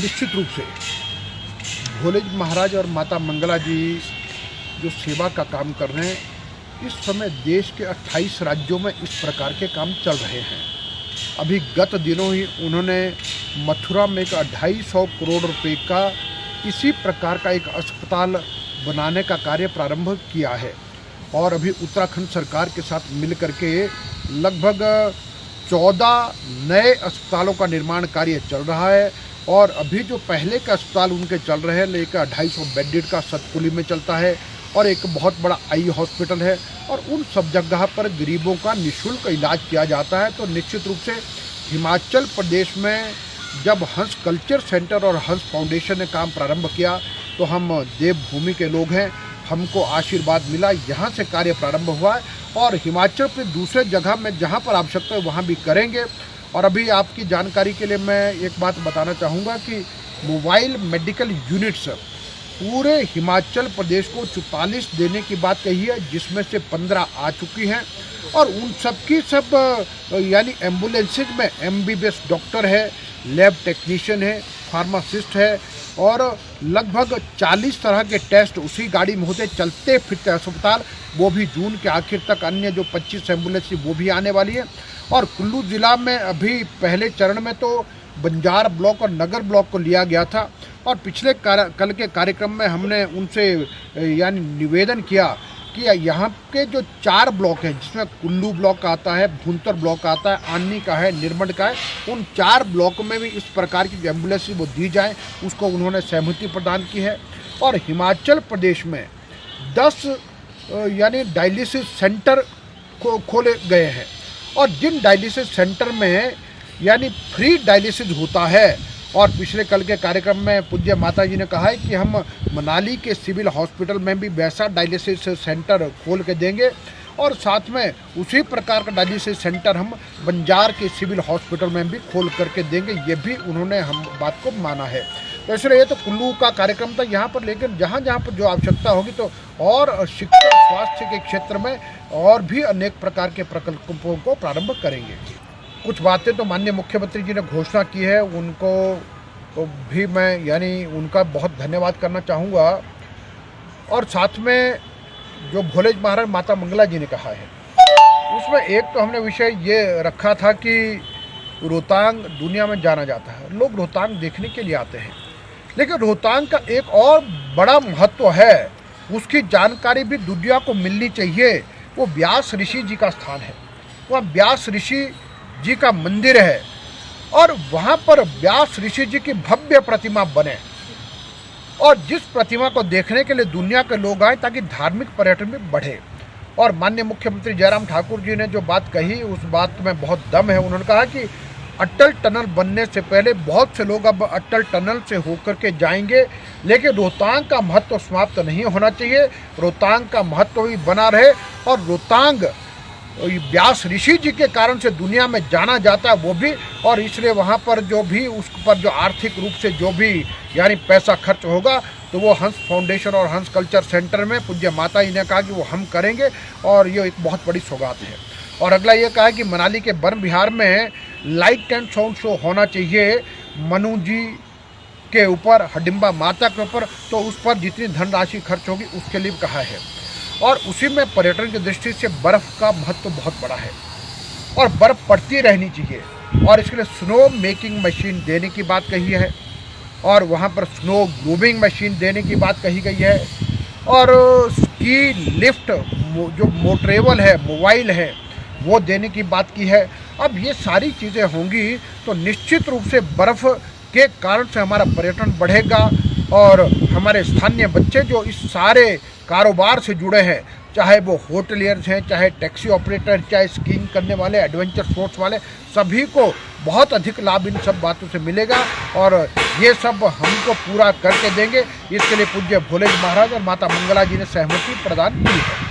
निश्चित रूप से भोले जी महाराज और माता मंगला जी जो सेवा का काम कर रहे हैं, इस समय देश के 28 राज्यों में इस प्रकार के काम चल रहे हैं। अभी गत दिनों ही उन्होंने मथुरा में एक 250 करोड़ रुपए का इसी प्रकार का एक अस्पताल बनाने का कार्य प्रारंभ किया है। और अभी उत्तराखंड सरकार के साथ मिलकर के लगभग 14 नए अस्पतालों का निर्माण कार्य चल रहा है। और अभी जो पहले का अस्पताल उनके चल रहे हैं, लेकर 250 बेडेड का सतपुली में चलता है और एक बहुत बड़ा आई हॉस्पिटल है, और उन सब जगह पर गरीबों का निःशुल्क इलाज किया जाता है। तो निश्चित रूप से हिमाचल प्रदेश में जब हंस कल्चर सेंटर और हंस फाउंडेशन ने काम प्रारंभ किया तो हम देवभूमि के लोग हैं, हमको आशीर्वाद मिला, यहाँ से कार्य प्रारंभ हुआ है और हिमाचल के दूसरे जगह में जहाँ पर आवश्यकता है वहाँ भी करेंगे। और अभी आपकी जानकारी के लिए मैं एक बात बताना चाहूँगा कि मोबाइल मेडिकल यूनिट्स पूरे हिमाचल प्रदेश को 44 देने की बात कही है, जिसमें से 15 आ चुकी हैं। और उन सब की सब यानी एम्बुलेंसेज में MBBS डॉक्टर है, लैब टेक्नीशियन है, फार्मासिस्ट है और लगभग 40 तरह के टेस्ट उसी गाड़ी में होते। चलते फिरते अस्पताल, वो भी जून के आखिर तक। अन्य जो 25 एम्बुलेंस वो भी आने वाली है। और कुल्लू ज़िला में अभी पहले चरण में तो बंजार ब्लॉक और नगर ब्लॉक को लिया गया था। और पिछले कल के कार्यक्रम में हमने उनसे यानी निवेदन किया कि यहाँ के जो 4 ब्लॉक हैं, जिसमें कुल्लू ब्लॉक आता है, भुंतर ब्लॉक आता है, आनी का है, निर्मंड का है, उन 4 ब्लॉक में भी इस प्रकार की जो एम्बुलेंस वो दी जाए, उसको उन्होंने सहमति प्रदान की है। और हिमाचल प्रदेश में 10 यानी डायलिसिस सेंटर खोले गए हैं। और जिन डायलिसिस सेंटर में यानी फ्री डायलिसिस होता है, और पिछले कल के कार्यक्रम में पूज्य माता जी ने कहा है कि हम मनाली के सिविल हॉस्पिटल में भी वैसा डायलिसिस सेंटर खोल के देंगे, और साथ में उसी प्रकार का डायलिसिस सेंटर हम बंजार के सिविल हॉस्पिटल में भी खोल करके देंगे। ये भी उन्होंने हम बात को माना है। तो इसलिए ये तो कुल्लू का कार्यक्रम था यहाँ पर, लेकिन जहाँ जहाँ पर जो आवश्यकता होगी तो और शिक्षा स्वास्थ्य के क्षेत्र में और भी अनेक प्रकार के प्रकल्पों को प्रारंभ करेंगे। कुछ बातें तो माननीय मुख्यमंत्री जी ने घोषणा की है, उनको तो भी मैं यानी उनका बहुत धन्यवाद करना चाहूँगा। और साथ में जो भोले महाराज माता मंगला जी ने कहा है, उसमें एक तो हमने विषय ये रखा था कि रोहतांग दुनिया में जाना जाता है, लोग रोहतांग देखने के लिए आते हैं, लेकिन रोहतांग का एक और बड़ा महत्व है, उसकी जानकारी भी दुनिया को मिलनी चाहिए। वो व्यास ऋषि जी का स्थान है, वह व्यास ऋषि जी का मंदिर है, और वहाँ पर व्यास ऋषि जी की भव्य प्रतिमा बने, और जिस प्रतिमा को देखने के लिए दुनिया के लोग आए, ताकि धार्मिक पर्यटन भी बढ़े। और माननीय मुख्यमंत्री जयराम ठाकुर जी ने जो बात कही, उस बात में बहुत दम है। उन्होंने कहा कि अटल टनल बनने से पहले बहुत से लोग अब अटल टनल से होकर के जाएंगे, लेकिन रोहतांग का महत्व समाप्त नहीं होना चाहिए, रोहतांग का महत्व भी बना रहे। और रोहतांग व्यास ऋषि जी के कारण से दुनिया में जाना जाता है वो भी, और इसलिए वहाँ पर जो भी उस पर जो आर्थिक रूप से जो भी यानी पैसा खर्च होगा, तो वो हंस फाउंडेशन और हंस कल्चर सेंटर में पूज्य माता जी ने कहा कि वो हम करेंगे, और ये एक बहुत बड़ी सौगात है। और अगला ये कहा कि मनाली के वन विहार में लाइट एंड साउंड शो होना चाहिए मनु जी के ऊपर, हडिम्बा माता के ऊपर, तो उस पर जितनी धनराशि खर्च होगी उसके लिए कहा है। और उसी में पर्यटन की दृष्टि से बर्फ़ का महत्व बहुत बड़ा है, और बर्फ़ पड़ती रहनी चाहिए, और इसके लिए स्नो मेकिंग मशीन देने की बात कही है, और वहाँ पर स्नो ग्रूमिंग मशीन देने की बात कही गई है, और स्की लिफ्ट जो मोटरेबल है, मोबाइल है, वो देने की बात की है। अब ये सारी चीज़ें होंगी तो निश्चित रूप से बर्फ़ के कारण से हमारा पर्यटन बढ़ेगा, और हमारे स्थानीय बच्चे जो इस सारे कारोबार से जुड़े हैं, चाहे वो होटलियर्स हैं, चाहे टैक्सी ऑपरेटर, चाहे स्कीइंग करने वाले, एडवेंचर स्पोर्ट्स वाले, सभी को बहुत अधिक लाभ इन सब बातों से मिलेगा, और ये सब हमको पूरा करके देंगे। इसके लिए पूज्य भोले महाराज और माता मंगला जी ने सहमति प्रदान की है।